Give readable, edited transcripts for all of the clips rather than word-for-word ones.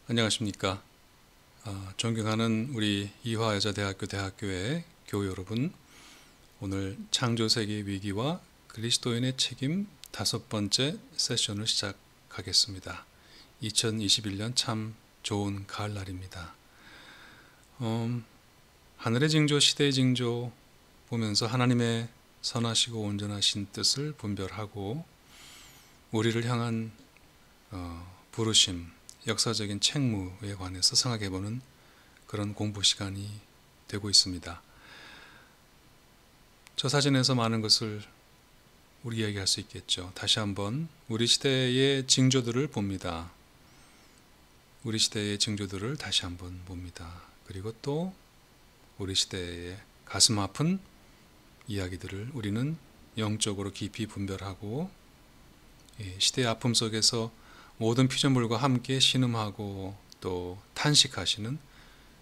안녕하십니까. 존경하는 우리 이화여자대학교 대학교의 교우 여러분, 오늘 창조세계 위기와 그리스도인의 책임 5번째 세션을 시작하겠습니다. 2021년 참 좋은 가을날입니다. 하늘의 징조, 시대의 징조 보면서 하나님의 선하시고 온전하신 뜻을 분별하고 우리를 향한 부르심, 역사적인 책무에 관해서 생각해보는 그런 공부 시간이 되고 있습니다. 저 사진에서 많은 것을 우리 이야기할 수 있겠죠. 다시 한번 우리 시대의 징조들을 봅니다. 우리 시대의 징조들을 다시 한번 봅니다. 그리고 또 우리 시대의 가슴 아픈 이야기들을 우리는 영적으로 깊이 분별하고 시대의 아픔 속에서 모든 피조물과 함께 신음하고 또 탄식하시는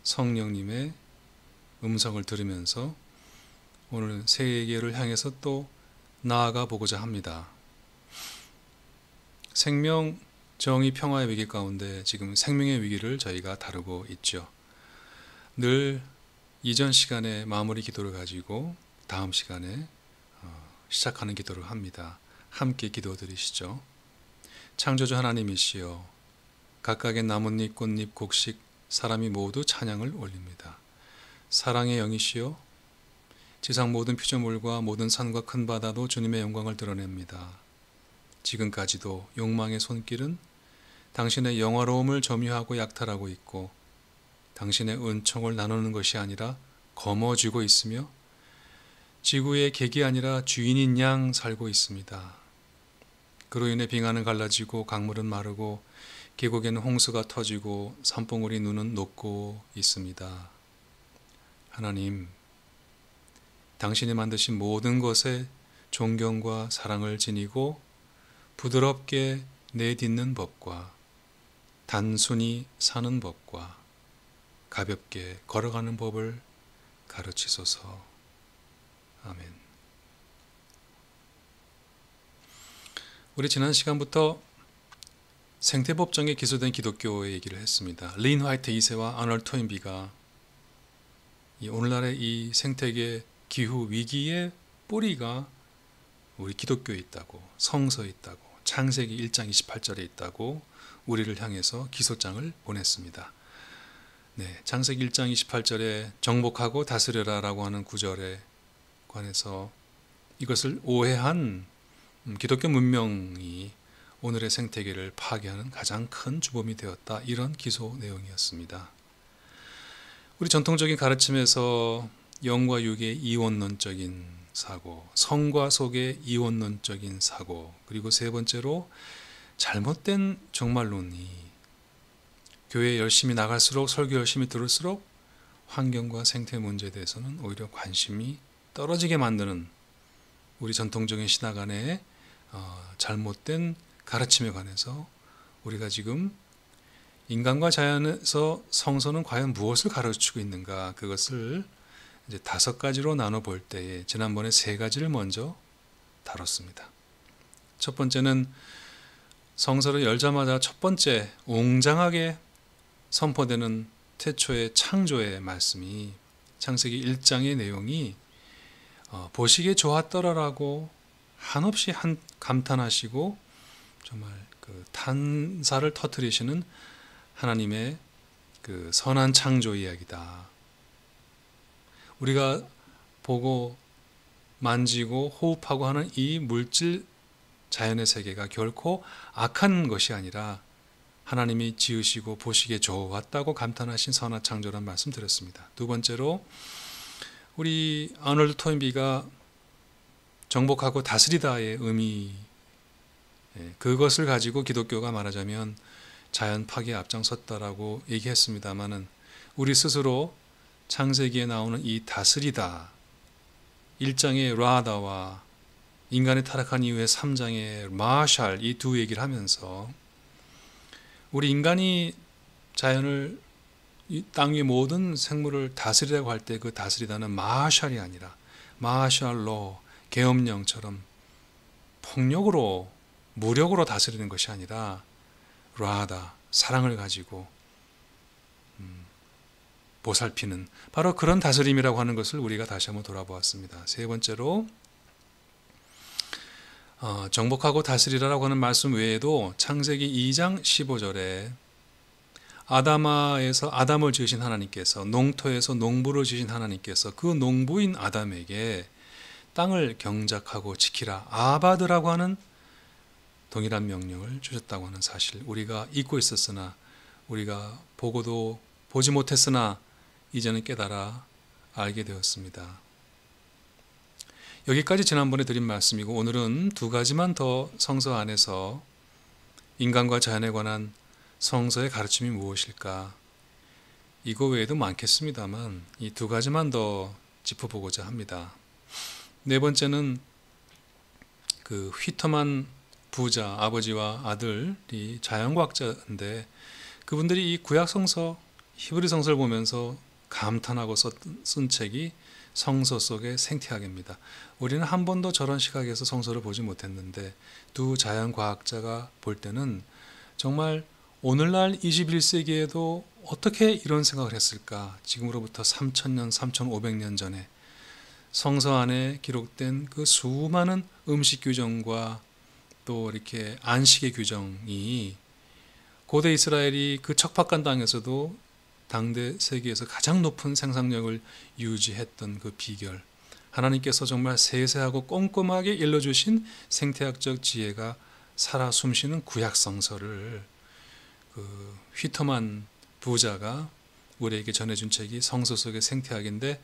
성령님의 음성을 들으면서 오늘 세계를 향해서 또 나아가 보고자 합니다. 생명, 정의, 평화의 위기 가운데 지금 생명의 위기를 저희가 다루고 있죠. 늘 이전 시간에 마무리 기도를 가지고 다음 시간에 시작하는 기도를 합니다. 함께 기도드리시죠. 창조주 하나님이시여, 각각의 나뭇잎, 꽃잎, 곡식, 사람이 모두 찬양을 올립니다. 사랑의 영이시여, 지상 모든 피조물과 모든 산과 큰 바다도 주님의 영광을 드러냅니다. 지금까지도 욕망의 손길은 당신의 영화로움을 점유하고 약탈하고 있고 당신의 은총을 나누는 것이 아니라 거머쥐고 있으며 지구의 객이 아니라 주인인 양 살고 있습니다. 그로 인해 빙하는 갈라지고 강물은 마르고 계곡에는 홍수가 터지고 산봉우리 눈은 녹고 있습니다. 하나님, 당신이 만드신 모든 것에 존경과 사랑을 지니고 부드럽게 내딛는 법과 단순히 사는 법과 가볍게 걸어가는 법을 가르치소서. 아멘. 우리 지난 시간부터 생태법정에 기소된 기독교의 얘기를 했습니다. 린 화이트 2세와 아널드 토인비가 오늘날의 이 생태계 기후 위기의 뿌리가 우리 기독교에 있다고, 성서에 있다고, 창세기 1장 28절에 있다고 우리를 향해서 기소장을 보냈습니다. 창세기 1장 28절에 정복하고 다스려라 라고 하는 구절에 관해서 이것을 오해한 기독교 문명이 오늘의 생태계를 파괴하는 가장 큰 주범이 되었다. 이런 기소 내용이었습니다. 우리 전통적인 가르침에서 영과 육의 이원론적인 사고, 성과 속의 이원론적인 사고, 그리고 세 번째로 잘못된 종말론이 교회 열심히 나갈수록, 설교 열심히 들을수록 환경과 생태 문제에 대해서는 오히려 관심이 떨어지게 만드는 우리 전통적인 신학 안에 잘못된 가르침에 관해서 우리가 지금 인간과 자연에서 성서는 과연 무엇을 가르치고 있는가, 그것을 이제 5가지로 나눠볼 때에 지난번에 3가지를 먼저 다뤘습니다. 첫 번째는 성서를 열자마자 첫 번째 웅장하게 선포되는 태초의 창조의 말씀이 창세기 1장의 내용이 보시기에 좋았더라라고 한없이 감탄하시고 정말 그 탄사를 터뜨리시는 하나님의 그 선한 창조 이야기다. 우리가 보고 만지고 호흡하고 하는 이 물질 자연의 세계가 결코 악한 것이 아니라 하나님이 지으시고 보시기에 좋았다고 감탄하신 선한 창조란 말씀 드렸습니다. 두 번째로 우리 아놀드 토인비가 정복하고 다스리다의 의미, 그것을 가지고 기독교가 말하자면 자연 파괴에 앞장섰다라고 얘기했습니다마는 우리 스스로 창세기에 나오는 이 다스리다, 1장의 라다와 인간이 타락한 이후에 3장의 마샬, 이 두 얘기를 하면서 우리 인간이 자연을, 이 땅 위 모든 생물을 다스리라고 할 때 그 다스리다는 마샬이 아니라 마샬로, 계엄령처럼 폭력으로, 무력으로 다스리는 것이 아니라 라다, 사랑을 가지고 보살피는 바로 그런 다스림이라고 하는 것을 우리가 다시 한번 돌아보았습니다. 세 번째로 정복하고 다스리라라고 하는 말씀 외에도 창세기 2장 15절에 아담아에서 아담을 지으신 하나님께서, 농토에서 농부를 지으신 하나님께서 그 농부인 아담에게 땅을 경작하고 지키라, 아바드라고 하는 동일한 명령을 주셨다고 하는 사실, 우리가 잊고 있었으나, 우리가 보고도 보지 못했으나 이제는 깨달아 알게 되었습니다. 여기까지 지난번에 드린 말씀이고, 오늘은 두 가지만 더 성서 안에서 인간과 자연에 관한 성서의 가르침이 무엇일까? 이거 외에도 많겠습니다만 이 두 가지만 더 짚어보고자 합니다. 네 번째는 그 휘터만 부자, 아버지와 아들이 자연과학자인데 그분들이 이 구약 성서, 히브리 성서를 보면서 감탄하고 쓴 책이 성서 속의 생태학입니다. 우리는 한 번도 저런 시각에서 성서를 보지 못했는데 두 자연과학자가 볼 때는 정말 오늘날 21세기에도 어떻게 이런 생각을 했을까? 지금으로부터 3000년, 3500년 전에 성서 안에 기록된 그 수많은 음식 규정과 또 이렇게 안식의 규정이 고대 이스라엘이 그 척박한 땅에서도 당대 세계에서 가장 높은 생산력을 유지했던 그 비결, 하나님께서 정말 세세하고 꼼꼼하게 일러주신 생태학적 지혜가 살아 숨쉬는 구약 성서를 그 휘터만 부자가 우리에게 전해준 책이 성서 속의 생태학인데,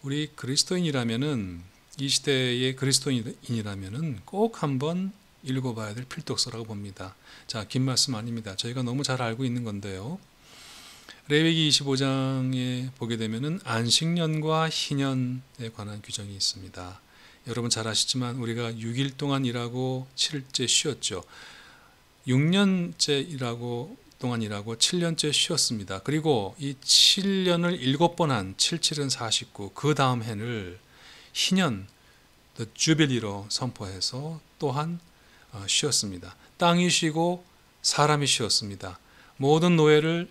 우리 그리스도인이라면은, 이 시대의 그리스도인이라면은 꼭 한번 읽어봐야 될 필독서라고 봅니다. 자, 긴 말씀 아닙니다. 저희가 너무 잘 알고 있는 건데요. 레위기 25장에 보게 되면은 안식년과 희년에 관한 규정이 있습니다. 여러분 잘 아시지만 우리가 6일 동안 일하고 7일째 쉬었죠. 6년째 동안 일하고 7년째 쉬었습니다. 그리고 이 7년을 7번 한 77은 49, 그 다음 해를 희년, the Jubilee로 선포해서 또한 쉬었습니다. 땅이 쉬고 사람이 쉬었습니다. 모든 노예를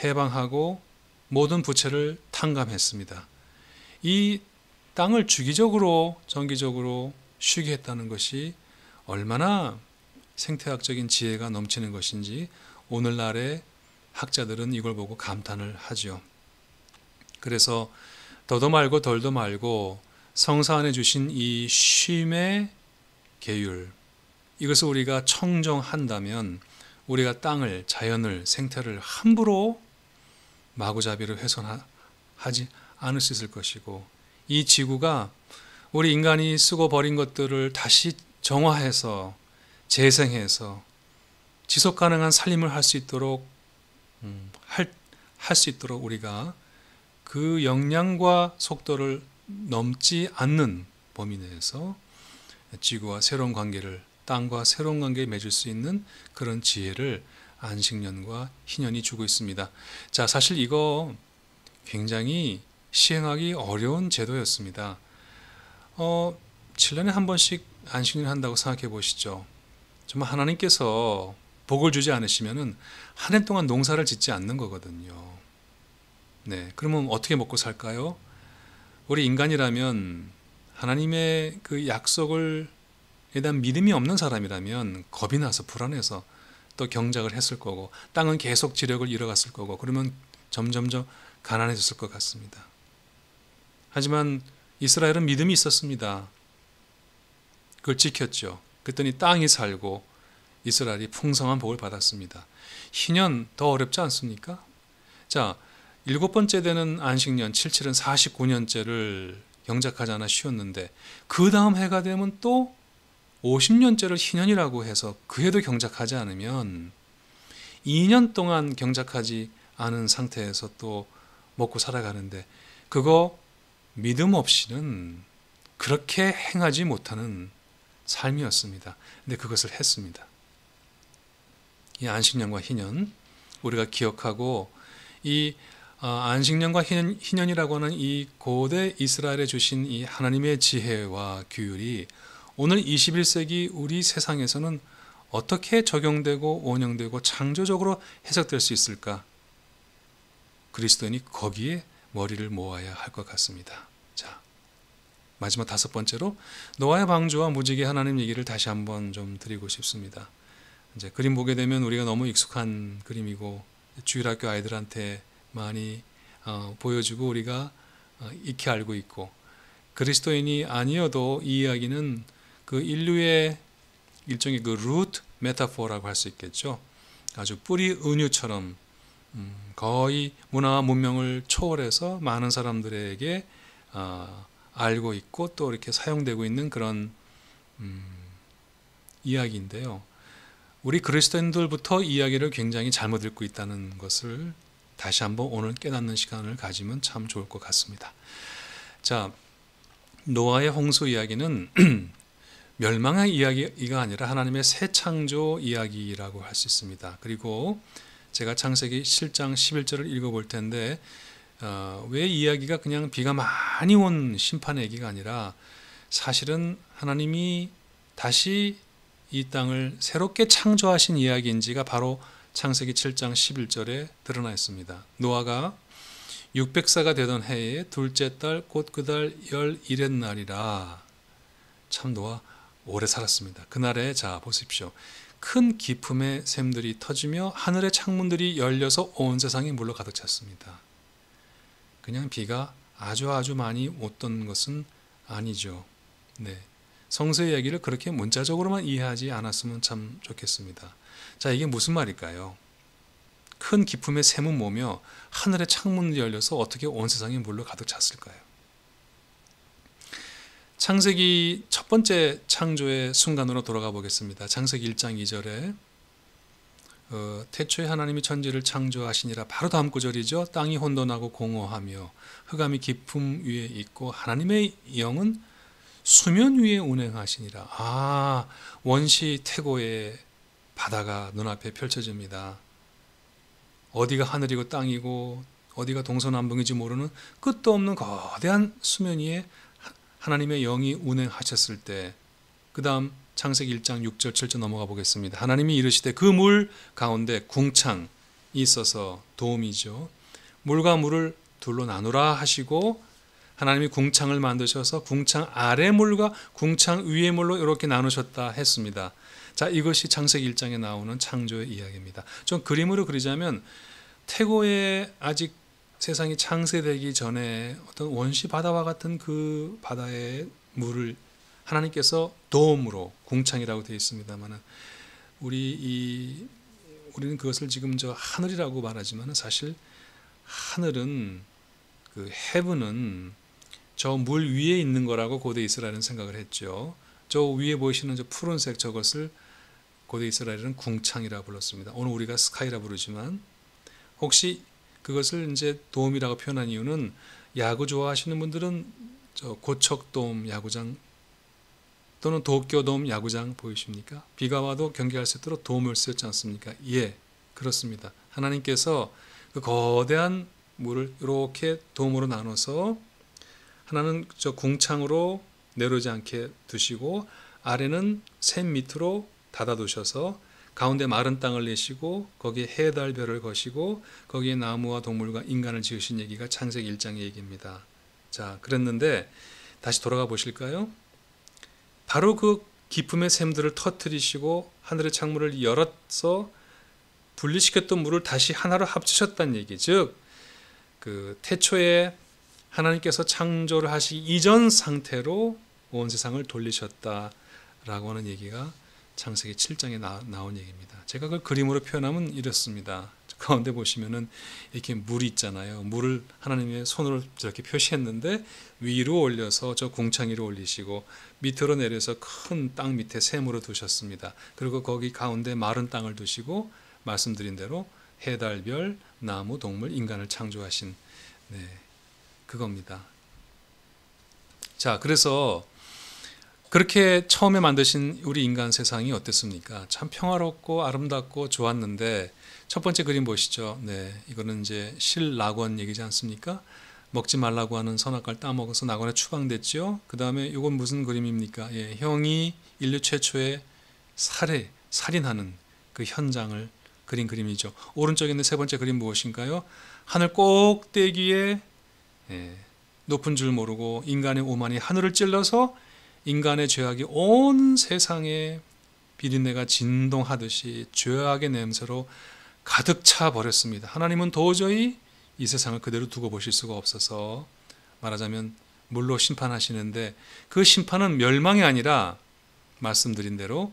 해방하고 모든 부채를 탕감했습니다. 이 땅을 주기적으로 정기적으로 쉬게 했다는 것이 얼마나 생태학적인 지혜가 넘치는 것인지 오늘날의 학자들은 이걸 보고 감탄을 하죠. 그래서 더도 말고 덜도 말고 성서 안에 주신 이 쉼의 계율, 이것을 우리가 청정한다면 우리가 땅을, 자연을, 생태를 함부로 마구잡이로 훼손하지 않을 수 있을 것이고, 이 지구가 우리 인간이 쓰고 버린 것들을 다시 정화해서 재생해서 지속 가능한 살림을 할 수 있도록 할 수 있도록 우리가 그 역량과 속도를 넘지 않는 범위 내에서 지구와 새로운 관계를, 땅과 새로운 관계에 맺을 수 있는 그런 지혜를 안식년과 희년이 주고 있습니다. 자, 사실 이거 굉장히 시행하기 어려운 제도였습니다. 7년에 한 번씩 안식년 한다고 생각해 보시죠. 정말 하나님께서 복을 주지 않으시면은 한 해 동안 농사를 짓지 않는 거거든요. 네, 그러면 어떻게 먹고 살까요? 우리 인간이라면 하나님의 그 약속을 에 대한 믿음이 없는 사람이라면 겁이 나서 불안해서 또 경작을 했을 거고, 땅은 계속 지력을 잃어갔을 거고, 그러면 점점점 가난해졌을 것 같습니다. 하지만 이스라엘은 믿음이 있었습니다. 그걸 지켰죠. 그랬더니 땅이 살고 이스라엘이 풍성한 복을 받았습니다. 희년 더 어렵지 않습니까? 자, 7번째 되는 안식년 77은 49년째를 경작하지 않아 쉬었는데, 그 다음 해가 되면 또 50년째를 희년이라고 해서 그 해도 경작하지 않으면 2년 동안 경작하지 않은 상태에서 또 먹고 살아가는데, 그거 믿음 없이는 그렇게 행하지 못하는 삶이었습니다. 근데 그것을 했습니다. 이 안식년과 희년, 우리가 기억하고, 이 안식년과 희년이라고 하는 이 고대 이스라엘에 주신 이 하나님의 지혜와 규율이 오늘 21세기 우리 세상에서는 어떻게 적용되고 원형되고 창조적으로 해석될 수 있을까? 그리스도인이 거기에 머리를 모아야 할 것 같습니다. 자, 마지막 5번째로 노아의 방주와 무지개 하나님 얘기를 다시 한번 좀 드리고 싶습니다. 이제 그림 보게 되면 우리가 너무 익숙한 그림이고 주일학교 아이들한테 많이 보여주고 우리가 익히 알고 있고, 그리스도인이 아니어도 이 이야기는 그 인류의 일종의 그 루트 메타포라고 할 수 있겠죠. 아주 뿌리 은유처럼 거의 문화와 문명을 초월해서 많은 사람들에게 알고 있고 또 이렇게 사용되고 있는 그런 이야기인데요. 우리 그리스도인들부터 이야기를 굉장히 잘못 읽고 있다는 것을 다시 한번 오늘 깨닫는 시간을 가지면 참 좋을 것 같습니다. 자, 노아의 홍수 이야기는 멸망의 이야기가 아니라 하나님의 새 창조 이야기라고 할 수 있습니다. 그리고 제가 창세기 7장 11절을 읽어볼 텐데 왜 이야기가 그냥 비가 많이 온 심판의 얘기가 아니라 사실은 하나님이 다시 이 땅을 새롭게 창조하신 이야기인지가 바로 창세기 7장 11절에 드러나 있습니다. 노아가 600세가 되던 해에 둘째 달 곧 그 달 11의 날이라. 참 노아 오래 살았습니다. 그날에 자 보십시오. 큰 기품의 샘들이 터지며 하늘의 창문들이 열려서 온 세상이 물로 가득 찼습니다. 그냥 비가 아주 많이 왔던 것은 아니죠. 네. 성서의 이야기를 그렇게 문자적으로만 이해하지 않았으면 참 좋겠습니다. 자, 이게 무슨 말일까요? 큰 기품의 샘은 뭐며 하늘의 창문이 열려서 어떻게 온 세상이 물로 가득 찼을까요? 창세기 첫 번째 창조의 순간으로 돌아가 보겠습니다. 창세기 1장 2절에 태초에 하나님이 천지를 창조하시니라. 바로 다음 구절이죠. 땅이 혼돈하고 공허하며 흑암이 깊음 위에 있고 하나님의 영은 수면 위에 운행하시니라. 원시 태고의 바다가 눈앞에 펼쳐집니다. 어디가 하늘이고 땅이고 어디가 동서남북인지 모르는 끝도 없는 거대한 수면 위에 하나님의 영이 운행하셨을 때, 그 다음 창세기 1장 6절 7절 넘어가 보겠습니다. 하나님이 이르시되 그 물 가운데 궁창이 있어서 도움이죠. 물과 물을 둘로 나누라 하시고 하나님이 궁창을 만드셔서 궁창 아래 물과 궁창 위의 물로 이렇게 나누셨다 했습니다. 자, 이것이 창세기 1장에 나오는 창조의 이야기입니다. 좀 그림으로 그리자면 태고에 아직 세상이 창세되기 전에 어떤 원시 바다와 같은 그 바다의 물을 하나님께서 도움으로, 궁창이라고 되어 있습니다만 우리는 그것을 지금 저 하늘이라고 말하지만 사실 하늘은 그 헤븐은 저 물 위에 있는 거라고 고대 이스라엘은 생각을 했죠. 저 위에 보이시는 저 푸른색 저것을 고대 이스라엘은 궁창이라고 불렀습니다. 오늘 우리가 스카이라 부르지만 혹시 그것을 이제 도움이라고 표현한 이유는 야구 좋아하시는 분들은 저 고척돔 야구장 또는 도쿄돔 야구장 보이십니까? 비가 와도 경기할 수 있도록 도움을 쓰였지 않습니까? 예, 그렇습니다. 하나님께서 그 거대한 물을 이렇게 도움으로 나눠서 하나는 저 궁창으로 내려오지 않게 두시고 아래는 샘 밑으로 닫아두셔서 가운데 마른 땅을 내시고 거기에 해, 달, 별을 거시고 거기에 나무와 동물과 인간을 지으신 얘기가 창세기 1장의 얘기입니다. 자, 그랬는데 다시 돌아가 보실까요? 바로 그 기품의 샘들을 터뜨리시고 하늘의 창문을 열어서 분리시켰던 물을 다시 하나로 합치셨다는 얘기. 즉, 그 태초에 하나님께서 창조를 하시기 이전 상태로 온 세상을 돌리셨다라고 하는 얘기가 창세기 7장에 나온 얘기입니다. 제가 그걸 그림으로 표현하면 이렇습니다. 가운데 보시면은 이렇게 물이 있잖아요. 물을 하나님의 손으로 저렇게 표시했는데 위로 올려서 저 궁창 위로 올리시고 밑으로 내려서 큰 땅 밑에 샘으로 두셨습니다. 그리고 거기 가운데 마른 땅을 두시고 말씀드린 대로 해, 달, 별, 나무, 동물, 인간을 창조하신 그겁니다. 자, 그래서 그렇게 처음에 만드신 우리 인간 세상이 어땠습니까? 참 평화롭고 아름답고 좋았는데 첫 번째 그림 보시죠. 네, 이거는 이제 실낙원 얘기지 않습니까? 먹지 말라고 하는 선악과를 따먹어서 낙원에 추방됐죠. 그 다음에 이건 무슨 그림입니까? 형이 인류 최초의 살인하는 그 현장을 그림이죠. 오른쪽에 있는 세 번째 그림 무엇인가요? 하늘 꼭대기에 높은 줄 모르고 인간의 오만이 하늘을 찔러서 인간의 죄악이 온 세상에 비린내가 진동하듯이 죄악의 냄새로 가득 차 버렸습니다. 하나님은 도저히 이 세상을 그대로 두고 보실 수가 없어서 말하자면 물로 심판하시는데 그 심판은 멸망이 아니라 말씀드린 대로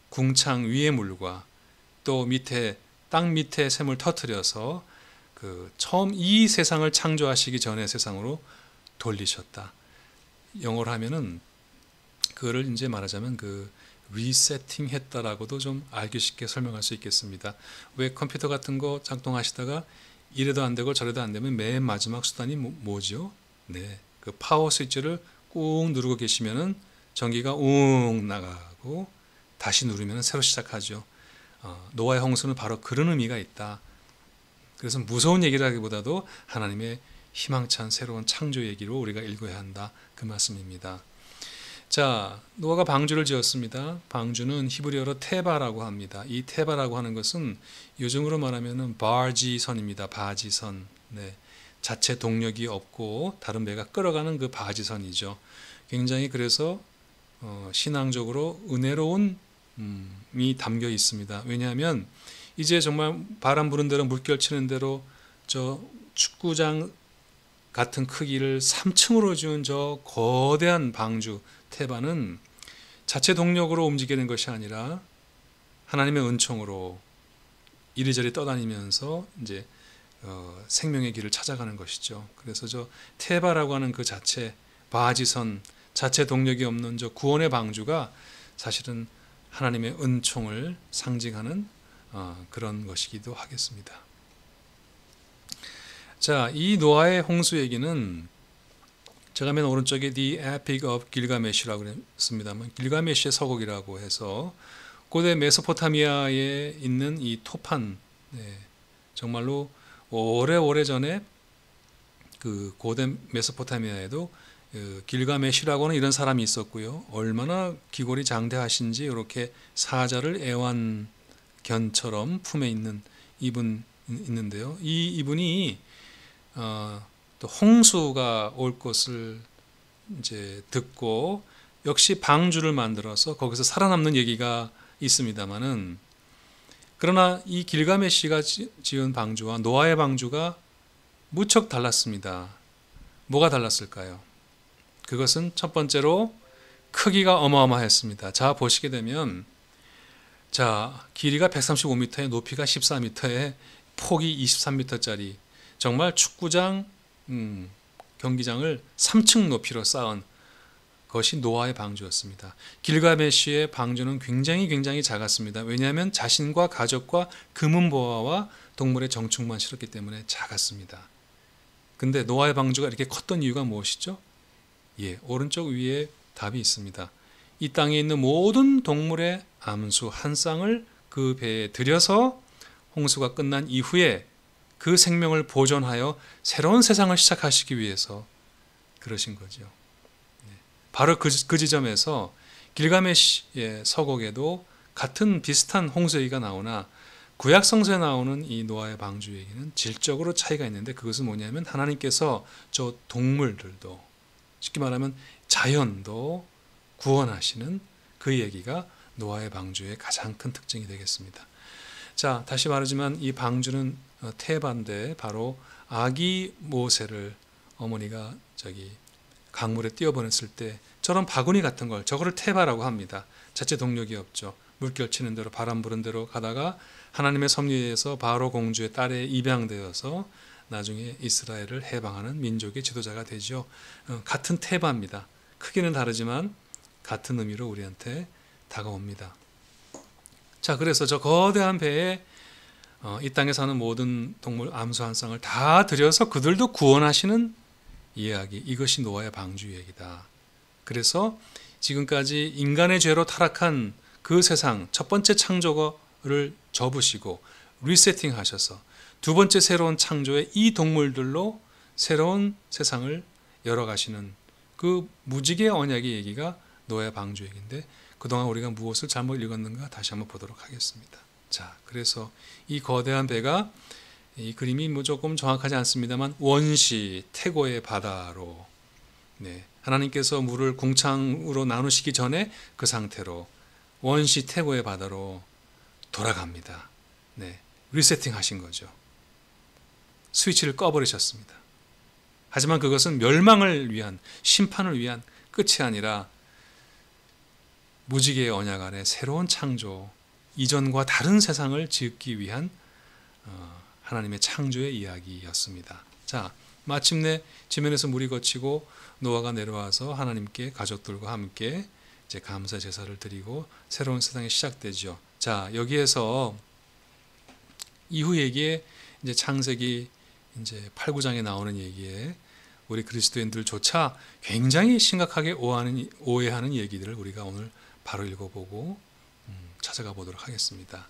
궁창 위의 물과 또 밑에 땅 밑에 샘을 터뜨려서 그 처음 이 세상을 창조하시기 전의 세상으로 돌리셨다. 영어로 하면은 그거를 이제 말하자면 그 리세팅 했다라고도 좀 알기 쉽게 설명할 수 있겠습니다. 왜 컴퓨터 같은 거 작동하시다가 이래도 안 되고 저래도 안 되면 맨 마지막 수단이 뭐죠? 네, 그 파워 스위치를 꾹 누르고 계시면은 전기가 웅 나가고 다시 누르면 새로 시작하죠. 노아의 홍수는 바로 그런 의미가 있다. 그래서 무서운 얘기라기보다도 하나님의 희망찬 새로운 창조 얘기로 우리가 읽어야 한다. 그 말씀입니다. 자, 노아가 방주를 지었습니다. 방주는 히브리어로 테바라고 합니다. 이 테바라고 하는 것은 요즘으로 말하면 바지선입니다. 바지선. 네, 자체 동력이 없고 다른 배가 끌어가는 그 바지선이죠. 굉장히 그래서 신앙적으로 은혜로운 이 담겨 있습니다. 왜냐하면 이제 정말 바람 부는 대로 물결 치는 대로 저 축구장 같은 크기를 3층으로 지은 저 거대한 방주 테바는 자체 동력으로 움직이는 것이 아니라 하나님의 은총으로 이리저리 떠다니면서 이제 생명의 길을 찾아가는 것이죠. 그래서 저 테바라고 하는 그 자체 바지선 자체 동력이 없는 저 구원의 방주가 사실은 하나님의 은총을 상징하는 그런 것이기도 하겠습니다. 자, 이 노아의 홍수 얘기는 제가 맨 오른쪽에 The Epic of Gilgamesh라고 했습니다만 길가메시의 서곡이라고 해서 고대 메소포타미아에 있는 이 토판, 정말로 오래오래 전에 그 고대 메소포타미아에도 길가메시라고 하는 이런 사람이 있었고요. 얼마나 기골이 장대하신지 이렇게 사자를 애완견처럼 품에 있는 이분 있는데요. 이분이 또 홍수가 올 것을 이제 듣고 역시 방주를 만들어서 거기서 살아남는 얘기가 있습니다만은, 그러나 이 길가메시가 지은 방주와 노아의 방주가 무척 달랐습니다. 뭐가 달랐을까요? 그것은 첫 번째로 크기가 어마어마했습니다. 자, 보시게 되면 자, 길이가 135m에 높이가 14m에 폭이 23m짜리 정말 축구장 경기장을 3층 높이로 쌓은 것이 노아의 방주였습니다. 길가메시의 방주는 굉장히 작았습니다. 왜냐하면 자신과 가족과 금은보화와 동물의 정충만 실었기 때문에 작았습니다. 근데 노아의 방주가 이렇게 컸던 이유가 무엇이죠? 오른쪽 위에 답이 있습니다. 이 땅에 있는 모든 동물의 암수 한 쌍을 그 배에 들여서 홍수가 끝난 이후에 그 생명을 보존하여 새로운 세상을 시작하시기 위해서 그러신 거죠. 바로 그 지점에서 길가메시의 서곡에도 같은 비슷한 홍수 얘기가 나오나 구약 성서에 나오는 이 노아의 방주 얘기는 질적으로 차이가 있는데, 그것은 뭐냐면 하나님께서 저 동물들도, 쉽게 말하면 자연도 구원하시는 그 얘기가 노아의 방주의 가장 큰 특징이 되겠습니다. 자, 다시 말하지만 이 방주는 테바인데 바로 아기 모세를 어머니가 강물에 띄어보냈을 때 저런 바구니 같은 걸, 저거를 테바라고 합니다. 자체 동력이 없죠. 물결 치는 대로 바람 부는 대로 가다가 하나님의 섭리에 의해서 바로 공주의 딸에 입양되어서 나중에 이스라엘을 해방하는 민족의 지도자가 되죠. 같은 테바입니다. 크기는 다르지만 같은 의미로 우리한테 다가옵니다. 자, 그래서 저 거대한 배에 이 땅에 사는 모든 동물 암수 한 쌍을 다 들여서 그들도 구원하시는 이야기, 이것이 노아의 방주 얘기다. 그래서 지금까지 인간의 죄로 타락한 그 세상, 첫 번째 창조를 접으시고 리세팅 하셔서 두 번째 새로운 창조의 이 동물들로 새로운 세상을 열어가시는 그 무지개 언약의 얘기가 노아의 방주 얘기인데, 그동안 우리가 무엇을 잘못 읽었는가 다시 한번 보도록 하겠습니다. 자, 그래서 이 거대한 배가, 이 그림이 뭐 조금 정확하지 않습니다만 원시 태고의 바다로, 네, 하나님께서 물을 궁창으로 나누시기 전에 그 상태로 원시 태고의 바다로 돌아갑니다. 네, 리세팅 하신 거죠. 스위치를 꺼버리셨습니다. 하지만 그것은 멸망을 위한, 심판을 위한 끝이 아니라 무지개의 언약 아래 새로운 창조, 이전과 다른 세상을 짓기 위한 하나님의 창조의 이야기였습니다. 자, 마침내 지면에서 물이 거치고 노아가 내려와서 하나님께 가족들과 함께 이제 감사 제사를 드리고 새로운 세상이 시작되죠. 자, 여기에서 이후 얘기에 이제 창세기 이제 8, 9장에 나오는 얘기에 우리 그리스도인들조차 굉장히 심각하게 오해하는 얘기들을 우리가 오늘 바로 읽어보고 찾아가 보도록 하겠습니다.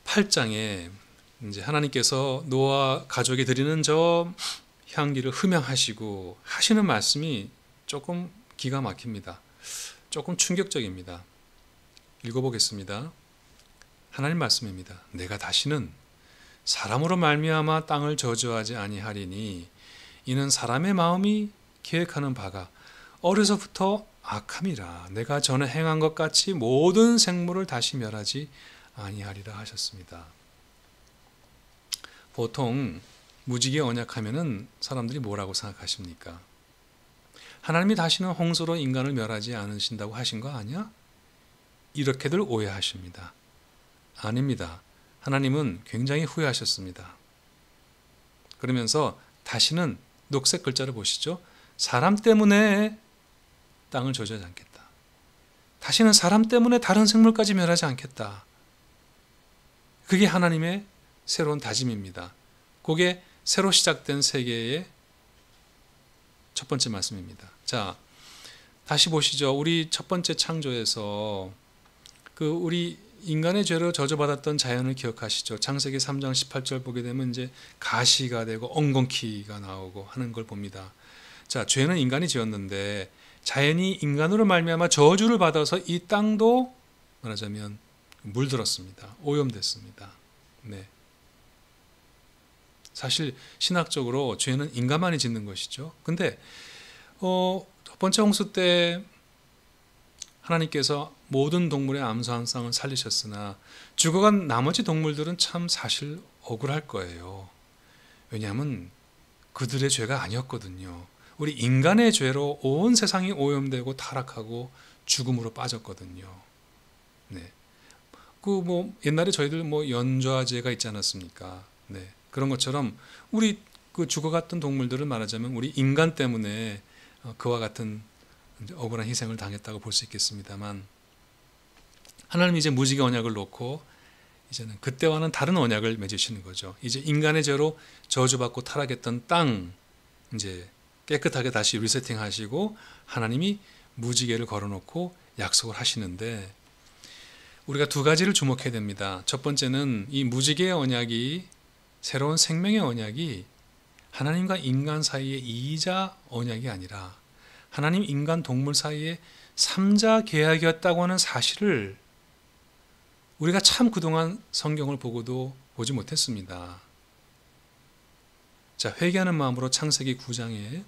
8장에 이제 하나님께서 노아 가족이 드리는 저 향기를 흠양하시고 하시는 말씀이 조금 기가 막힙니다. 조금 충격적입니다. 읽어보겠습니다. 하나님 말씀입니다. 내가 다시는 사람으로 말미암아 땅을 저주하지 아니하리니 이는 사람의 마음이 계획하는 바가 어려서부터 악함이라 내가 전에 행한 것 같이 모든 생물을 다시 멸하지 아니하리라 하셨습니다. 보통 무지개 언약하면은 사람들이 뭐라고 생각하십니까? 하나님이 다시는 홍수로 인간을 멸하지 않으신다고 하신 거 아니야? 이렇게들 오해하십니다. 아닙니다. 하나님은 굉장히 후회하셨습니다. 그러면서 다시는 녹색 글자를 보시죠. 사람 때문에 땅을 저주하지 않겠다. 다시는 사람 때문에 다른 생물까지 멸하지 않겠다. 그게 하나님의 새로운 다짐입니다. 그게 새로 시작된 세계의 첫 번째 말씀입니다. 자, 다시 보시죠. 우리 첫 번째 창조에서 우리 인간의 죄로 저주받았던 자연을 기억하시죠? 창세기 3장 18절 보게 되면 이제 가시가 되고 엉겅퀴가 나오고 하는 걸 봅니다. 자, 죄는 인간이 지었는데 자연이 인간으로 말미암아 저주를 받아서 이 땅도 말하자면 물들었습니다. 오염됐습니다. 네. 사실 신학적으로 죄는 인간만이 짓는 것이죠. 근데 첫 번째 홍수 때 하나님께서 모든 동물의 암수 한 쌍을 살리셨으나 죽어간 나머지 동물들은 참 사실 억울할 거예요. 왜냐하면 그들의 죄가 아니었거든요. 우리 인간의 죄로 온 세상이 오염되고 타락하고 죽음으로 빠졌거든요. 네. 옛날에 저희들 연좌제가 있지 않았습니까? 네. 그런 것처럼 우리 죽어갔던 동물들을 말하자면 우리 인간 때문에 그와 같은 억울한 희생을 당했다고 볼 수 있겠습니다만, 하나님이 이제 무지개 언약을 놓고 이제는 그때와는 다른 언약을 맺으시는 거죠. 이제 인간의 죄로 저주받고 타락했던 땅 이제 깨끗하게 다시 리세팅하시고 하나님이 무지개를 걸어놓고 약속을 하시는데, 우리가 두 가지를 주목해야 됩니다. 첫 번째는 이 무지개의 언약이, 새로운 생명의 언약이 하나님과 인간 사이의 이자 언약이 아니라 하나님, 인간, 동물 사이의 3자 계약이었다고 하는 사실을 우리가 참 그동안 성경을 보고도 보지 못했습니다. 자, 회개하는 마음으로 창세기 9장에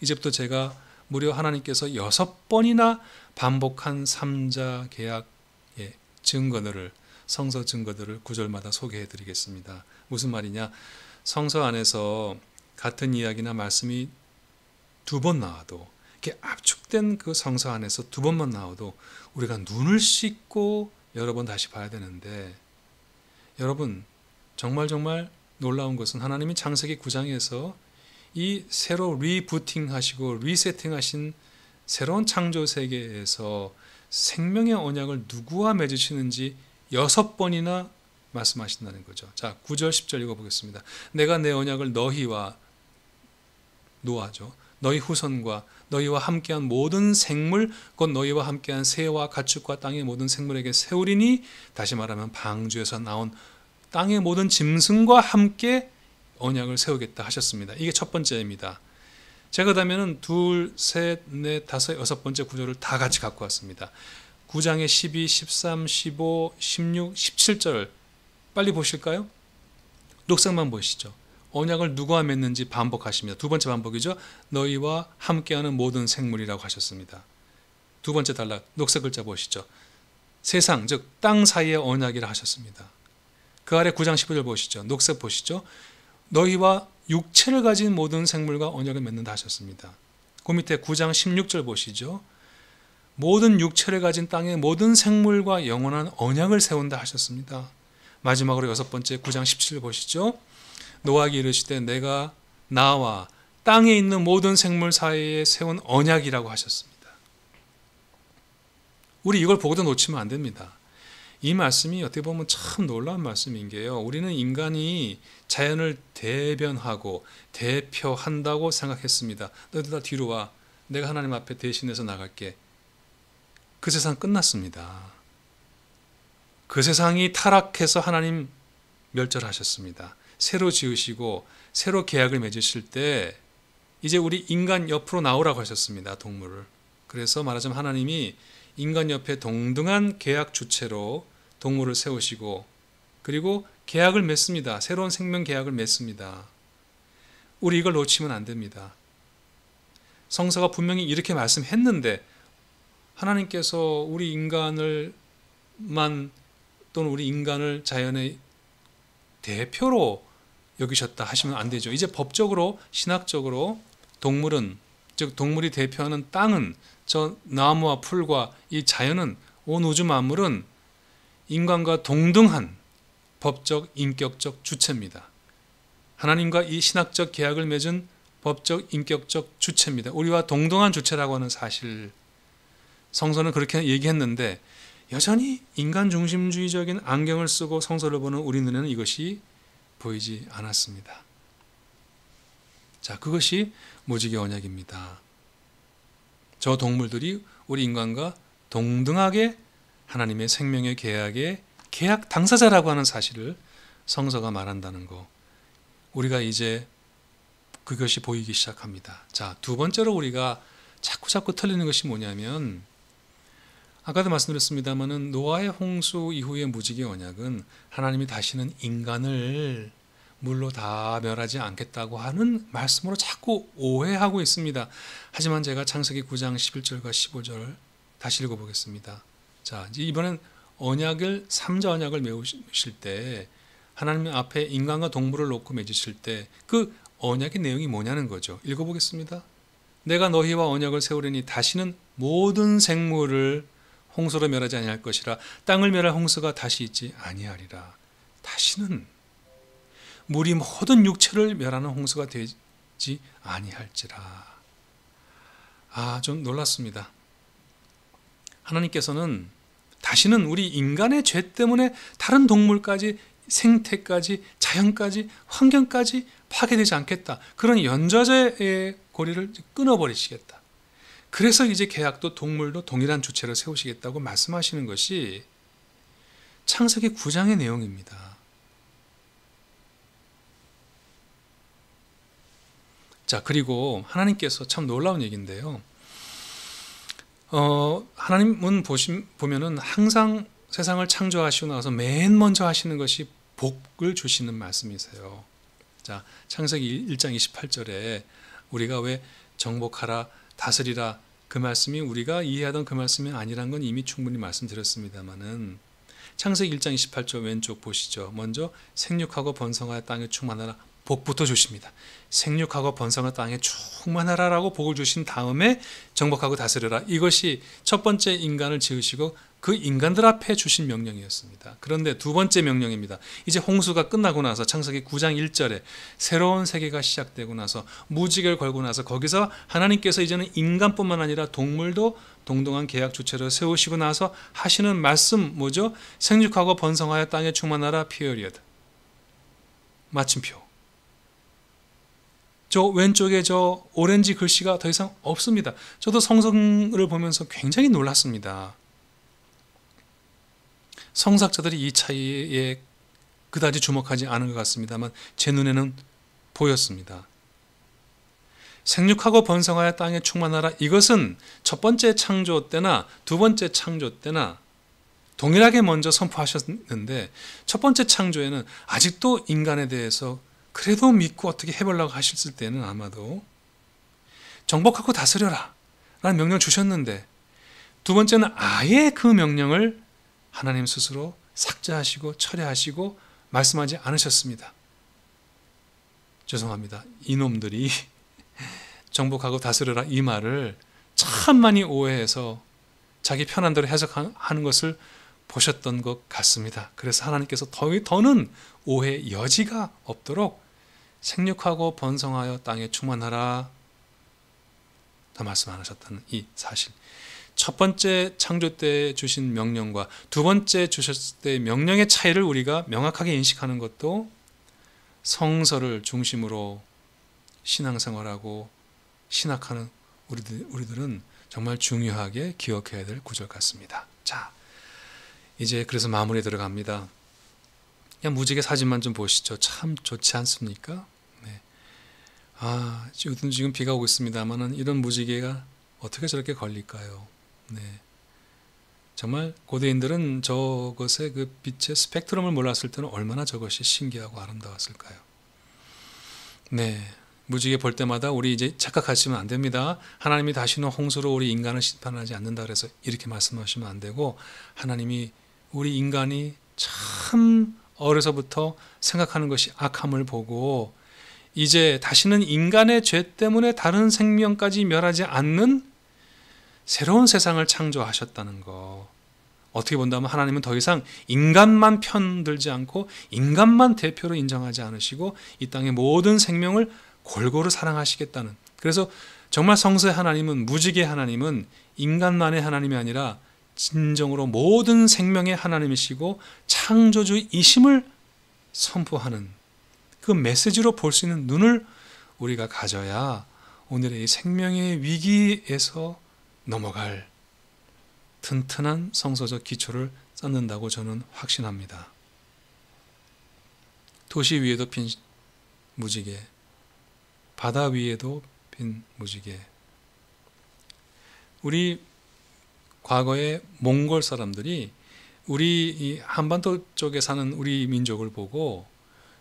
이제부터 제가 무려 하나님께서 6번이나 반복한 3자 계약의 증거들을, 성서 증거들을 구절마다 소개해 드리겠습니다. 무슨 말이냐? 성서 안에서 같은 이야기나 말씀이 두 번 나와도, 이렇게 압축된 그 성서 안에서 두 번만 나와도 우리가 눈을 씻고 여러 번 다시 봐야 되는데, 여러분 정말 놀라운 것은 하나님이 창세기 9장에서 이 새로 리부팅 하시고 리세팅 하신 새로운 창조 세계에서 생명의 언약을 누구와 맺으시는지 6번이나 말씀하신다는 거죠. 자, 9절 10절 읽어보겠습니다. 내가 내 언약을 너희와, 노아죠, 너희 후손과 너희와 함께한 모든 생물, 곧 너희와 함께한 새와 가축과 땅의 모든 생물에게 세우리니, 다시 말하면 방주에서 나온 땅의 모든 짐승과 함께 언약을 세우겠다 하셨습니다. 이게 첫 번째입니다. 제가 그러면은 2, 3, 4, 5, 6번째 구절을 다 같이 갖고 왔습니다. 9장의 12, 13, 15, 16, 17절 빨리 보실까요? 녹색만 보시죠. 언약을 누구와 맺는지 반복하십니다. 두 번째 반복이죠. 너희와 함께하는 모든 생물이라고 하셨습니다. 두 번째 단락 녹색 글자 보시죠. 세상 즉 땅 사이의 언약이라 하셨습니다. 그 아래 9장 15절 보시죠. 녹색 보시죠. 너희와 육체를 가진 모든 생물과 언약을 맺는다 하셨습니다. 그 밑에 9장 16절 보시죠. 모든 육체를 가진 땅의 모든 생물과 영원한 언약을 세운다 하셨습니다. 마지막으로 여섯 번째 9장 17절 보시죠. 노아에게 이르시되 내가 나와 땅에 있는 모든 생물 사이에 세운 언약이라고 하셨습니다. 우리 이걸 보고도 놓치면 안 됩니다. 이 말씀이 어떻게 보면 참 놀라운 말씀인 게요. 우리는 인간이 자연을 대변하고 대표한다고 생각했습니다. 너희들 다 뒤로 와. 내가 하나님 앞에 대신해서 나갈게. 그 세상 끝났습니다. 그 세상이 타락해서 하나님 멸절하셨습니다. 새로 지으시고 새로 계약을 맺으실 때 이제 우리 인간 옆으로 나오라고 하셨습니다. 동물을. 그래서 말하자면 하나님이 인간 옆에 동등한 계약 주체로 동물을 세우시고 그리고 계약을 맺습니다. 새로운 생명 계약을 맺습니다. 우리 이걸 놓치면 안 됩니다. 성서가 분명히 이렇게 말씀했는데 하나님께서 우리 인간을 또는 우리 인간을 자연의 대표로 여기셨다 하시면 안 되죠. 이제 법적으로 신학적으로 동물은 즉 동물이 대표하는 땅은 저 나무와 풀과 이 자연은 온 우주 만물은 인간과 동등한 법적 인격적 주체입니다. 하나님과 이 신학적 계약을 맺은 법적 인격적 주체입니다. 우리와 동등한 주체라고 하는 사실 성서는 그렇게 얘기했는데 여전히 인간 중심주의적인 안경을 쓰고 성서를 보는 우리 눈에는 이것이 보이지 않았습니다. 자, 그것이 무지개 언약입니다. 저 동물들이 우리 인간과 동등하게 하나님의 생명의 계약의 계약 당사자라고 하는 사실을 성서가 말한다는 거. 우리가 이제 그것이 보이기 시작합니다. 자, 두 번째로 우리가 자꾸 틀리는 것이 뭐냐면 아까도 말씀드렸습니다마는 노아의 홍수 이후의 무지개 언약은 하나님이 다시는 인간을 물로 다 멸하지 않겠다고 하는 말씀으로 자꾸 오해하고 있습니다. 하지만 제가 창세기 9장 11절과 15절 다시 읽어보겠습니다. 자, 이번엔 언약을 3자 언약을 맺으실 때 하나님 앞에 인간과 동물을 놓고 맺으실 때 그 언약의 내용이 뭐냐는 거죠. 읽어보겠습니다. 내가 너희와 언약을 세우려니 다시는 모든 생물을 홍수로 멸하지 아니할 것이라 땅을 멸할 홍수가 다시 있지 아니하리라. 다시는 물이 모든 육체를 멸하는 홍수가 되지 아니할지라. 좀 놀랐습니다. 하나님께서는 다시는 우리 인간의 죄 때문에 다른 동물까지 생태까지 자연까지 환경까지 파괴되지 않겠다. 그런 연좌제의 고리를 끊어버리시겠다. 그래서 이제 계약도 동물도 동일한 주체를 세우시겠다고 말씀하시는 것이 창세기 9장의 내용입니다. 자, 그리고 하나님께서 참 놀라운 얘기인데요. 하나님은 보면은 항상 세상을 창조하시고 나서 맨 먼저 하시는 것이 복을 주시는 말씀이세요. 자, 창세기 1장 28절에 우리가 왜 정복하라 다스리라 그 말씀이 우리가 이해하던 그 말씀이 아니란 건 이미 충분히 말씀드렸습니다마는 창세기 1장 28절 왼쪽 보시죠. 먼저 생육하고 번성하여 땅에 충만하라 복부터 주십니다. 생육하고 번성하여 땅에 충만하라라고 복을 주신 다음에 정복하고 다스려라. 이것이 첫 번째 인간을 지으시고 그 인간들 앞에 주신 명령이었습니다. 그런데 두 번째 명령입니다. 이제 홍수가 끝나고 나서 창세기 9장 1절에 새로운 세계가 시작되고 나서 무지개를 걸고 나서 거기서 하나님께서 이제는 인간뿐만 아니라 동물도 동등한 계약 주체를 세우시고 나서 하시는 말씀 뭐죠? 생육하고 번성하여 땅에 충만하라 period. 마침표. 저 왼쪽에 저 오렌지 글씨가 더 이상 없습니다. 저도 성서를 보면서 굉장히 놀랐습니다. 성사학자들이 이 차이에 그다지 주목하지 않은 것 같습니다만 제 눈에는 보였습니다. 생육하고 번성하여 땅에 충만하라. 이것은 첫 번째 창조 때나 두 번째 창조 때나 동일하게 먼저 선포하셨는데, 첫 번째 창조에는 아직도 인간에 대해서 그래도 믿고 어떻게 해보려고 하셨을 때는 아마도 정복하고 다스려라 라는 명령을 주셨는데, 두 번째는 아예 그 명령을 하나님 스스로 삭제하시고 철회하시고 말씀하지 않으셨습니다. 죄송합니다. 이놈들이 정복하고 다스려라 이 말을 참 많이 오해해서 자기 편한 대로 해석하는 것을 보셨던 것 같습니다. 그래서 하나님께서 더는 오해 여지가 없도록 생육하고 번성하여 땅에 충만하라 더 말씀 안 하셨다는 이 사실, 첫 번째 창조 때 주신 명령과 두 번째 주셨을 때의 명령의 차이를 우리가 명확하게 인식하는 것도 성서를 중심으로 신앙생활하고 신학하는 우리들은 정말 중요하게 기억해야 될 구절 같습니다. 자, 이제 그래서 마무리에 들어갑니다. 그냥 무지개 사진만 좀 보시죠. 참 좋지 않습니까? 네. 지금 비가 오고 있습니다만은 이런 무지개가 어떻게 저렇게 걸릴까요? 네. 정말 고대인들은 저것의 그 빛의 스펙트럼을 몰랐을 때는 얼마나 저것이 신기하고 아름다웠을까요? 네. 무지개 볼 때마다 우리 이제 착각하시면 안 됩니다. 하나님이 다시는 홍수로 우리 인간을 심판하지 않는다 그래서 이렇게 말씀하시면 안 되고, 하나님이 우리 인간이 참 어려서부터 생각하는 것이 악함을 보고 이제 다시는 인간의 죄 때문에 다른 생명까지 멸하지 않는 새로운 세상을 창조하셨다는 거. 어떻게 본다면 하나님은 더 이상 인간만 편들지 않고 인간만 대표로 인정하지 않으시고 이 땅의 모든 생명을 골고루 사랑하시겠다는, 그래서 정말 성서의 하나님은, 무지개 하나님은 인간만의 하나님이 아니라 진정으로 모든 생명의 하나님이시고 창조주이심을 선포하는 그 메시지로 볼 수 있는 눈을 우리가 가져야 오늘의 이 생명의 위기에서 넘어갈 튼튼한 성서적 기초를 쌓는다고 저는 확신합니다. 도시 위에도 핀 무지개, 바다 위에도 핀 무지개. 우리 과거에 몽골 사람들이 우리 이 한반도 쪽에 사는 우리 민족을 보고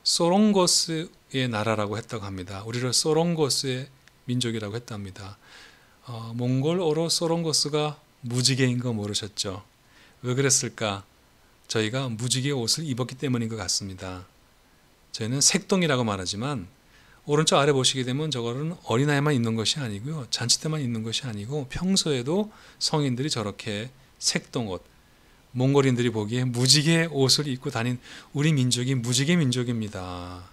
소롱고스의 나라라고 했다고 합니다. 우리를 소롱고스의 민족이라고 했답니다. 몽골어로 소롱고스가 무지개인 거 모르셨죠? 왜 그랬을까? 저희가 무지개 옷을 입었기 때문인 것 같습니다. 저희는 색동이라고 말하지만 오른쪽 아래 보시게 되면 저거는 어린아이만 입는 것이 아니고요, 잔치 때만 입는 것이 아니고 평소에도 성인들이 저렇게 색동옷, 몽골인들이 보기에 무지개 옷을 입고 다닌 우리 민족이 무지개 민족입니다.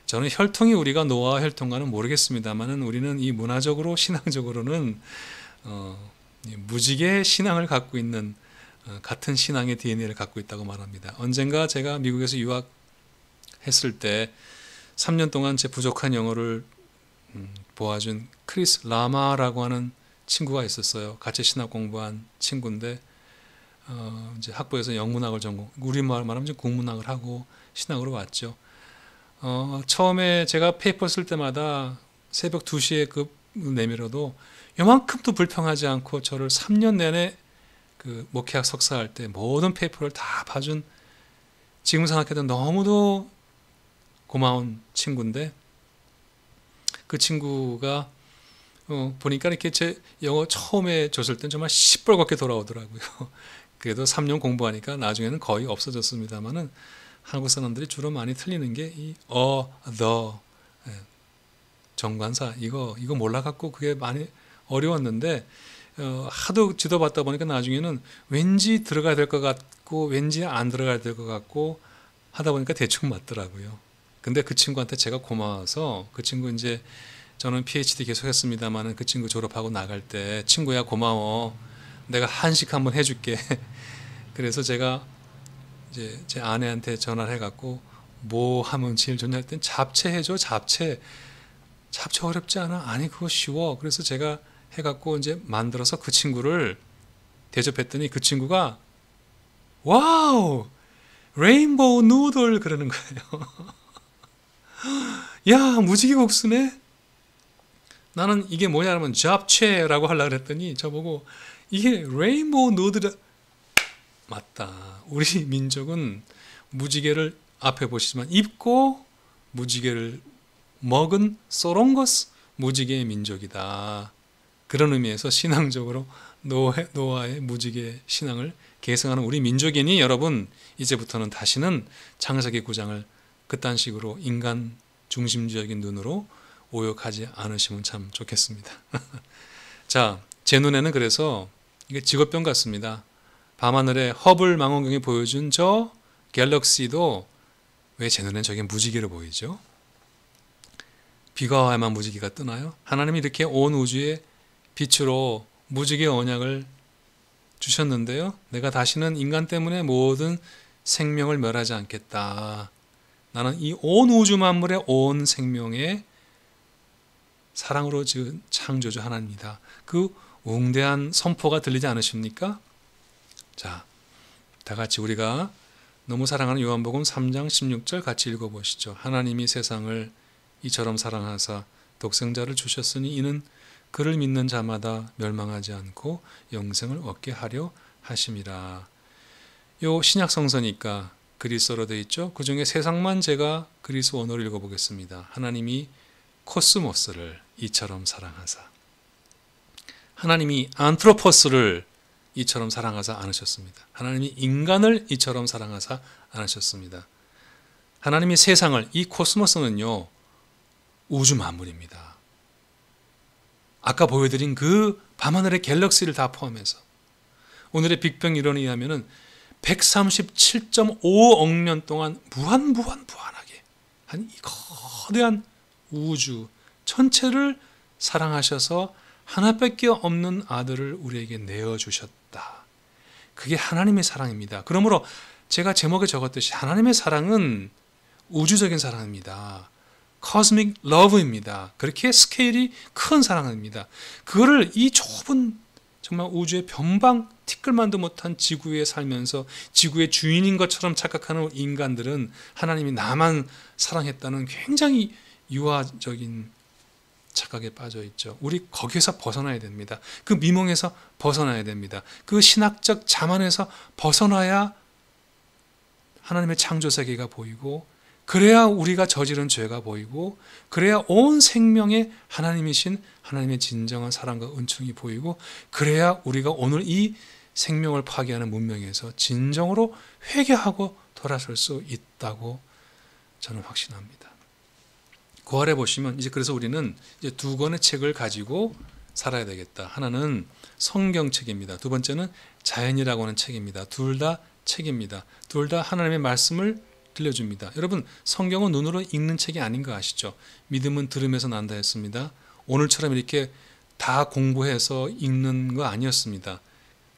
저는 혈통이 우리가 노아와 혈통과는 모르겠습니다만은 우리는 이 문화적으로 신앙적으로는 무지개 신앙을 갖고 있는 같은 신앙의 DNA를 갖고 있다고 말합니다. 언젠가 제가 미국에서 유학했을 때 3년 동안 제 부족한 영어를 보아준 크리스 라마라고 하는 친구가 있었어요. 같이 신학 공부한 친구인데 이제 학부에서 영문학을 전공, 우리말 말하면 국문학을 하고 신학으로 왔죠. 처음에 제가 페이퍼 쓸 때마다 새벽 2시에 그 내밀어도 요만큼도 불평하지 않고 저를 3년 내내 그 목회학 석사할 때 모든 페이퍼를 다 봐준, 지금 생각해도 너무도 고마운 친구인데, 그 친구가 보니까 이렇게 제 영어 처음에 줬을 땐 정말 시뻘겋게 돌아오더라고요. 그래도 3년 공부하니까 나중에는 거의 없어졌습니다만은 한국 사람들이 주로 많이 틀리는 게 이 the 정관사 이거 몰라갖고 그게 많이 어려웠는데 하도 지도 받다 보니까 나중에는 왠지 들어가야 될 것 같고 왠지 안 들어가야 될 것 같고 하다 보니까 대충 맞더라고요. 근데 그 친구한테 제가 고마워서, 그 친구 이제 저는 PhD 계속 했습니다만은 그 친구 졸업하고 나갈 때 친구야 고마워, 내가 한식 한번 해줄게. 그래서 제가 이제 제 아내한테 전화를 해갖고 뭐 하면 제일 좋냐 할 땐 잡채 해줘. 잡채 어렵지 않아? 아니 그거 쉬워. 그래서 제가 해갖고 이제 만들어서 그 친구를 대접했더니 그 친구가 와우 레인보우 누들 그러는 거예요. 야 무지개 국수네. 나는 이게 뭐냐 하면 잡채라고 하려고 그랬더니 저보고 이게 레인보우 누드라. 맞다. 우리 민족은 무지개를 앞에 보시지만 입고 무지개를 먹은 소롱거스 무지개의 민족이다. 그런 의미에서 신앙적으로 노아의 무지개 신앙을 계승하는 우리 민족이니 여러분 이제부터는 다시는 창세기 9장을 그딴 식으로 인간 중심적인 눈으로 오역하지 않으시면 참 좋겠습니다. 자, 제 눈에는 그래서 이게 직업병 같습니다. 밤하늘에 허블 망원경이 보여준 저 갤럭시도 왜 제 눈엔 저게 무지개로 보이죠? 비가 와야만 무지개가 뜨나요? 하나님이 이렇게 온 우주에 빛으로 무지개 언약을 주셨는데요. 내가 다시는 인간 때문에 모든 생명을 멸하지 않겠다. 나는 이 온 우주 만물의 온 생명의 사랑으로 지은 창조주 하나님이다. 그 웅대한 선포가 들리지 않으십니까? 자, 다 같이 우리가 너무 사랑하는 요한복음 3장 16절 같이 읽어보시죠. 하나님이 세상을 이처럼 사랑하사 독생자를 주셨으니 이는 그를 믿는 자마다 멸망하지 않고 영생을 얻게 하려 하심이라. 요 신약 성서니까 그리스어로 되어 있죠. 그 중에 세상만 제가 그리스 원어로 읽어보겠습니다. 하나님이 코스모스를 이처럼 사랑하사. 하나님이 안트로포스를 이처럼 사랑하사 않으셨습니다. 하나님이 인간을 이처럼 사랑하사 않으셨습니다. 하나님이 세상을, 이 코스모스는요 우주 만물입니다. 아까 보여드린 그 밤하늘의 갤럭시를 다 포함해서 오늘의 빅뱅 이론에 의하면 137.5억 년 동안 무한하게 한 이 거대한 우주 전체를 사랑하셔서 하나밖에 없는 아들을 우리에게 내어주셨다. 그게 하나님의 사랑입니다. 그러므로 제가 제목에 적었듯이 하나님의 사랑은 우주적인 사랑입니다. 코스믹 러브입니다. 그렇게 스케일이 큰 사랑입니다. 그거를 이 좁은 정말 우주의 변방 티끌만도 못한 지구에 살면서 지구의 주인인 것처럼 착각하는 인간들은 하나님이 나만 사랑했다는 굉장히 유아적인 착각에 빠져 있죠. 우리 거기에서 벗어나야 됩니다. 그 미몽에서 벗어나야 됩니다. 그 신학적 자만에서 벗어나야 하나님의 창조 세계가 보이고, 그래야 우리가 저지른 죄가 보이고, 그래야 온 생명의 하나님이신 하나님의 진정한 사랑과 은총이 보이고, 그래야 우리가 오늘 이 생명을 파괴하는 문명에서 진정으로 회개하고 돌아설 수 있다고 저는 확신합니다. 그 아래 보시면 이제 그래서 우리는 이제 두 권의 책을 가지고 살아야 되겠다. 하나는 성경책입니다. 두 번째는 자연이라고 하는 책입니다. 둘 다 책입니다. 둘 다 하나님의 말씀을 들려줍니다. 여러분, 성경은 눈으로 읽는 책이 아닌 거 아시죠? 믿음은 들음에서 난다 했습니다. 오늘처럼 이렇게 다 공부해서 읽는 거 아니었습니다.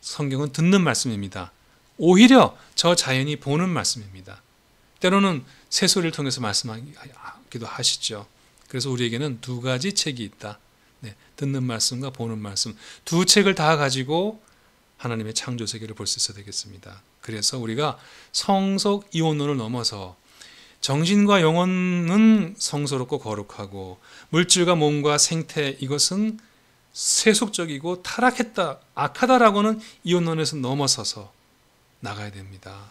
성경은 듣는 말씀입니다. 오히려 저 자연이 보는 말씀입니다. 때로는 새소리를 통해서 말씀하기도 하시죠. 그래서 우리에게는 두 가지 책이 있다. 네, 듣는 말씀과 보는 말씀. 두 책을 다 가지고 하나님의 창조 세계를 볼 수 있어야 되겠습니다. 그래서 우리가 성속 이원론을 넘어서 정신과 영혼은 성스럽고 거룩하고 물질과 몸과 생태 이것은 세속적이고 타락했다, 악하다라고는 이원론에서 넘어서서 나가야 됩니다.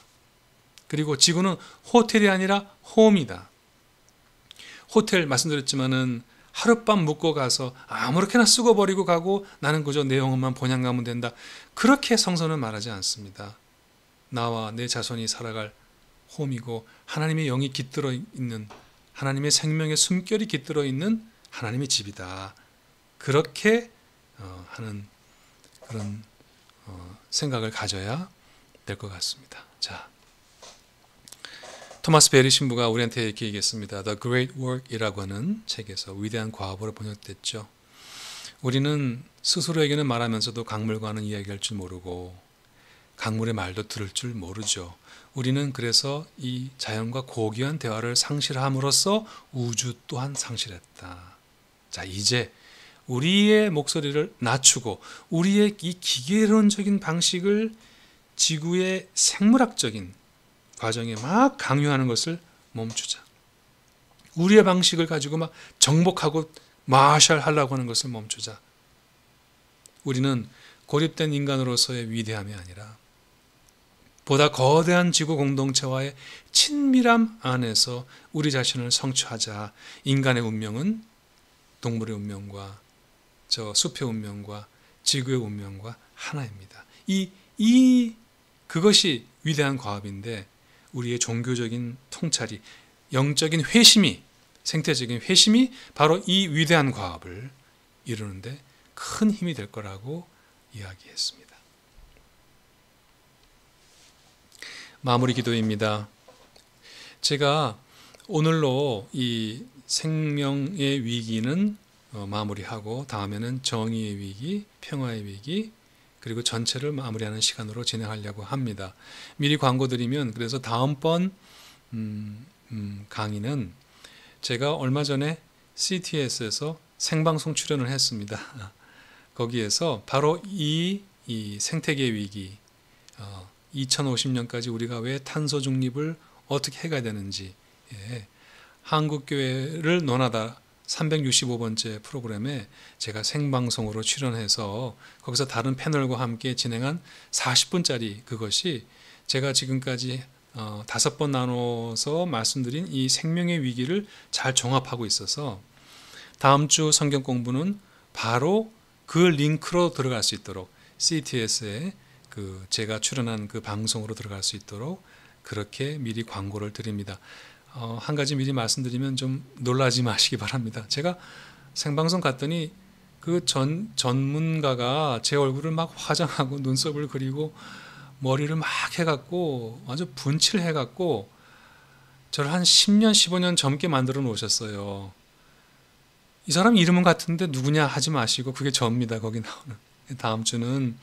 그리고 지구는 호텔이 아니라 홈이다. 호텔 말씀드렸지만은 하룻밤 묵고 가서 아무렇게나 쓰고 버리고 가고 나는 그저 내 영혼만 번양가면 된다. 그렇게 성서는 말하지 않습니다. 나와 내 자손이 살아갈 홈이고 하나님의 영이 깃들어 있는, 하나님의 생명의 숨결이 깃들어 있는 하나님의 집이다. 그렇게 하는 그런 생각을 가져야 될 것 같습니다. 자, 토마스 베리 신부가 우리한테 이렇게 얘기했습니다. The Great Work이라고 하는 책에서 위대한 과업으로 번역됐죠. 우리는 스스로에게는 말하면서도 강물과는 이야기할 줄 모르고 강물의 말도 들을 줄 모르죠. 우리는 그래서 이 자연과 고귀한 대화를 상실함으로써 우주 또한 상실했다. 자, 이제 우리의 목소리를 낮추고 우리의 이 기계론적인 방식을 지구의 생물학적인 과정에 막 강요하는 것을 멈추자. 우리의 방식을 가지고 막 정복하고 마샬 하려고 하는 것을 멈추자. 우리는 고립된 인간으로서의 위대함이 아니라 보다 거대한 지구 공동체와의 친밀함 안에서 우리 자신을 성취하자. 인간의 운명은 동물의 운명과 저 숲의 운명과 지구의 운명과 하나입니다. 그것이 위대한 과업인데 우리의 종교적인 통찰이, 영적인 회심이, 생태적인 회심이 바로 이 위대한 과업을 이루는데 큰 힘이 될 거라고 이야기했습니다. 마무리 기도입니다. 제가 오늘로 이 생명의 위기는 마무리하고 다음에는 정의의 위기, 평화의 위기, 그리고 전체를 마무리하는 시간으로 진행하려고 합니다. 미리 광고 드리면, 그래서 다음번 강의는 제가 얼마 전에 CTS에서 생방송 출연을 했습니다. 거기에서 바로 이 생태계 위기, 2050년까지 우리가 왜 탄소 중립을 어떻게 해가야 되는지, 한국교회를 논하다 365번째 프로그램에 제가 생방송으로 출연해서 거기서 다른 패널과 함께 진행한 40분짜리 그것이 제가 지금까지 5번 나눠서 말씀드린 이 생명의 위기를 잘 종합하고 있어서 다음 주 성경 공부는 바로 그 링크로 들어갈 수 있도록 CTS에 제가 출연한 그 방송으로 들어갈 수 있도록 그렇게 미리 광고를 드립니다. 한 가지 미리 말씀드리면 좀 놀라지 마시기 바랍니다. 제가 생방송 갔더니 그 전문가가 제 얼굴을 막 화장하고 눈썹을 그리고 머리를 막 해갖고 아주 분칠해갖고 저를 한 10년, 15년 젊게 만들어 놓으셨어요. 이 사람 이름은 같은데 누구냐 하지 마시고 그게 저입니다. 거기 나오는. 다음 주는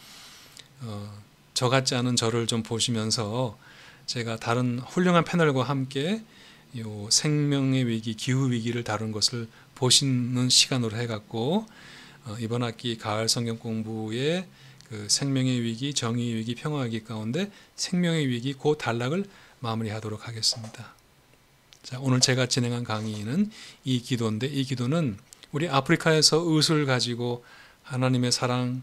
저 같지 않은 저를 좀 보시면서 제가 다른 훌륭한 패널과 함께 요 생명의 위기, 기후 위기를 다룬 것을 보시는 시간으로 해갖고 이번 학기 가을 성경 공부의 그 생명의 위기, 정의의 위기, 평화의 위기 가운데 생명의 위기 그 단락을 마무리하도록 하겠습니다. 자, 오늘 제가 진행한 강의는 이 기도인데, 이 기도는 우리 아프리카에서 의술을 가지고 하나님의 사랑을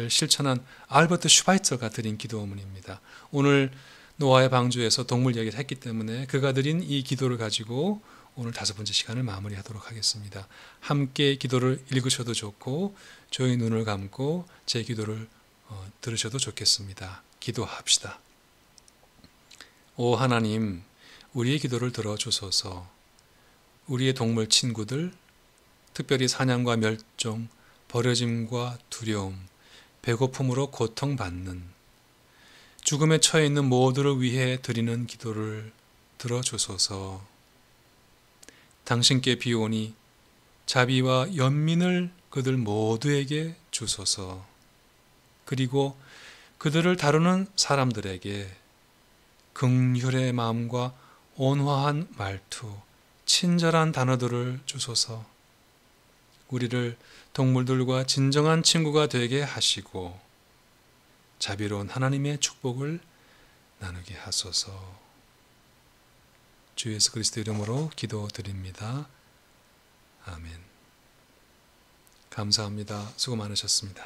실천한 알버트 슈바이처가 드린 기도문입니다. 오늘 노아의 방주에서 동물 이야기를 했기 때문에 그가 드린 이 기도를 가지고 오늘 5번째 시간을 마무리하도록 하겠습니다. 함께 기도를 읽으셔도 좋고 조용히 눈을 감고 제 기도를 들으셔도 좋겠습니다. 기도합시다. 오 하나님, 우리의 기도를 들어주소서. 우리의 동물 친구들, 특별히 사냥과 멸종, 버려짐과 두려움, 배고픔으로 고통받는, 죽음에 처해 있는 모두를 위해 드리는 기도를 들어주소서. 당신께 비오니 자비와 연민을 그들 모두에게 주소서. 그리고 그들을 다루는 사람들에게 긍휼의 마음과 온화한 말투, 친절한 단어들을 주소서. 우리를 동물들과 진정한 친구가 되게 하시고 자비로운 하나님의 축복을 나누게 하소서. 주 예수 그리스도 이름으로 기도드립니다. 아멘. 감사합니다. 수고 많으셨습니다.